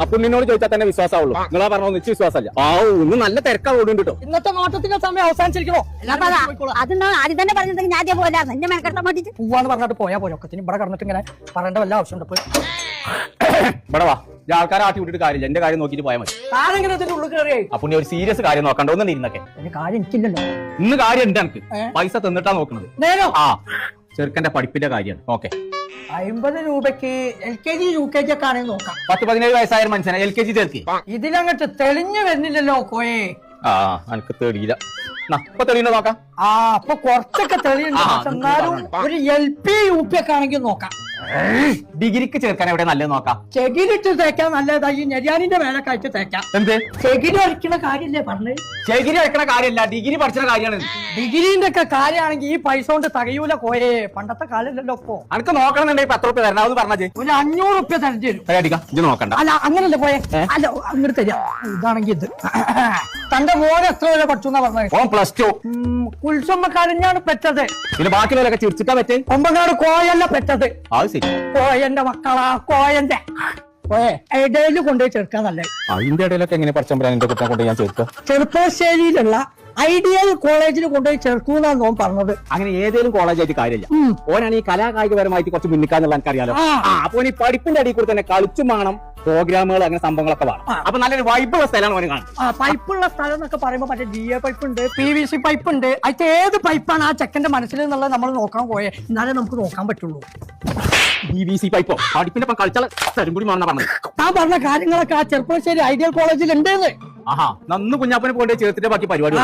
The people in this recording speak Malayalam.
അപ്പൊ നിന്നോട് ചോദിച്ചാൽ തന്നെ വിശ്വാസമുള്ളൂ. നിങ്ങളാ പറഞ്ഞോ നിശ്ചയ വിശ്വാസമല്ല. ഇന്ന് നല്ല തിരക്കാ ഓടുണ്ട് കേട്ടോ. ഇന്നത്തെ നോട്ടത്തിന്റെ സമയം അവസാനിച്ചിരിക്കണോ? അതൊന്നും ആദ്യം തന്നെ പറഞ്ഞിട്ടുണ്ടെങ്കിൽ ഞാൻ പോലെ എന്നെ മെനക്കെട്ടാൻ വേണ്ടിട്ട് പോവാന്ന് പറഞ്ഞിട്ട് പോയാ പോലെ ഒക്കത്തിന് ഇവിടെ കടന്നിട്ട് ഇങ്ങനെ പറയേണ്ട വല്ല ആവശ്യമുണ്ട്. ഇവിടെ വാ, ആൾക്കാരെ ആട്ടി വിട്ടിട്ട് കാര്യമില്ല. എന്റെ കാര്യം നോക്കിട്ട് പോയാൽ മതി. താനെങ്ങനെ ഇതിന്റെ ഉള്ളിൽ കയറിയേ? അപ്പൊ നീ ഒരു സീരിയസ് കാര്യം നോക്കണ്ട. ഒന്നും ഇരുന്നൊക്കെ എന്റെ കാര്യം എനിക്കില്ലല്ലോ. ഇന്ന് കാര്യം ഉണ്ട് എനിക്ക്. പൈസ തന്നിട്ടാ നോക്കണത്. നേരോ ചെറുക്കന്റെ പഠിപ്പിന്റെ കാര്യമാണ്. ഓക്കെ, 50 രൂപയ്ക്ക് LKG UKG ഒക്കെ ആണെങ്കിൽ നോക്കാം. 10-17 വയസ്സായ മനുഷ്യനെ LKG ചേർക്കി. ഇതിലങ്ങട്ട് തെളിഞ്ഞു വരുന്നില്ലല്ലോ കോയെ. എനിക്ക് തെളിയില്ല. ഇപ്പൊ തെളിയുണ്ടോ നോക്കാം. അപ്പൊ കുറച്ചൊക്കെ തെളിയുണ്ട്. എന്നാലും ഒരു LP UP ഒക്കെ ആണെങ്കിൽ നോക്കാം. ഡിഗ്രിക്ക് ചേർക്കാൻ എവിടെ നല്ലത് നോക്കാം. ചെകിരിട്ട് തേക്കാൻ നല്ലതായി നെര്യാനിന്റെ മേലെ കഴിച്ച് തേക്കാം. എന്ത് ചെകിരി അടിക്കണ കാര്യല്ലേ പറഞ്ഞത്? ചെകിരി അടിക്കണ കാര്യമല്ല, ഡിഗ്രി പഠിച്ച കാര്യമാണ്. ഡിഗ്രീന്റെ ഒക്കെ കാര്യമാണെങ്കിൽ ഈ പൈസ കൊണ്ട് തകയൂല കോയെ. പണ്ടത്തെ കാലല്ലല്ലോ ഇപ്പൊ. എനിക്ക് നോക്കണമെന്നുണ്ടെങ്കിൽ 10 റുപ്യ തരണം. അത് പറഞ്ഞേ ഒരു 500 റുപ്യ തരേണ്ടി വരും. ഇത് നോക്കണ്ട. അല്ല അങ്ങനല്ലേ പോയെ. അല്ല അങ്ങോട്ട് തരാം. ഇതാണെങ്കിൽ ഇത് തന്റെ മോനെ എത്ര വരെ പഠിച്ചു എന്നാ പറഞ്ഞത്? +2. കുൽസമ്മക്കാരനാണ് പെറ്റത്. പിന്നെ ബാക്കിയുള്ളവരൊക്കെ ചിരിച്ചിട്ടാ പറ്റേ. കൊമ്പങ്ങാട് കോയല്ല പെറ്റത്. അത് ശരി. കോയന്റെ മക്കളാ കോയന്റെ. കോയെ ഇടയില് കൊണ്ടുപോയി ചേർക്കാൻ നല്ലത്. അതിന്റെ ഇടയിലൊക്കെ എങ്ങനെ പഠിച്ചാൽ എന്റെ കുട്ടിനെ കൊണ്ട് ഞാൻ ചേർക്കാം. ചെറുപ്പശ്ശേരിയിലുള്ള ഐഡിയൽ കോളേജിൽ കൊണ്ടുപോയി ചേർക്കൂന്നാണ് ഓൻ പറഞ്ഞത്. അങ്ങനെ ഏതെങ്കിലും കോളേജായിട്ട് കാര്യമില്ല. ഓനാണ് ഈ കലാകായികപരമായിട്ട് കുറച്ച് മുന്നിക്കാന്നുള്ള എനിക്കറിയാലോ. അപ്പൊ ഈ പഠിപ്പിന്റെ അടിയിൽ കൂടെ തന്നെ കളിച്ചും വേണം, പ്രോഗ്രാമുകൾ അങ്ങനെ സംഭവങ്ങളൊക്കെ വേണം. അപ്പൊ നല്ലൊരു വൈബുള്ള സ്ഥലമാണ് ഓന് കാണുന്നത്. പൈപ്പുള്ള സ്ഥലം എന്നൊക്കെ പറയുമ്പോ മറ്റേ GA പൈപ്പ് ഉണ്ട്, PVC പൈപ്പ് ഉണ്ട്. അതിൽ ഏത് പൈപ്പാണ് ആ ചെക്കന്റെ മനസ്സിൽ എന്നുള്ളത് നമ്മൾ നോക്കാൻ പോയേ. എന്നാലേ നമുക്ക് നോക്കാൻ പറ്റുള്ളൂ. PVC പൈപ്പോ പഠിപ്പിന്റെ ഒപ്പം കളിച്ചാൽ തരുമ്പടി വേണം പറഞ്ഞത്. ഞാൻ പറഞ്ഞ കാര്യങ്ങളൊക്കെ ആ ചെറുപ്പശ്ശേരി ഐഡിയൽ കോളേജിൽ ഉണ്ടെന്ന്. നന്ന് കുഞ്ഞാപ്പനെ പോയിട്ട് ചേർത്തിട്ട് ബാക്കി പരിപാടി.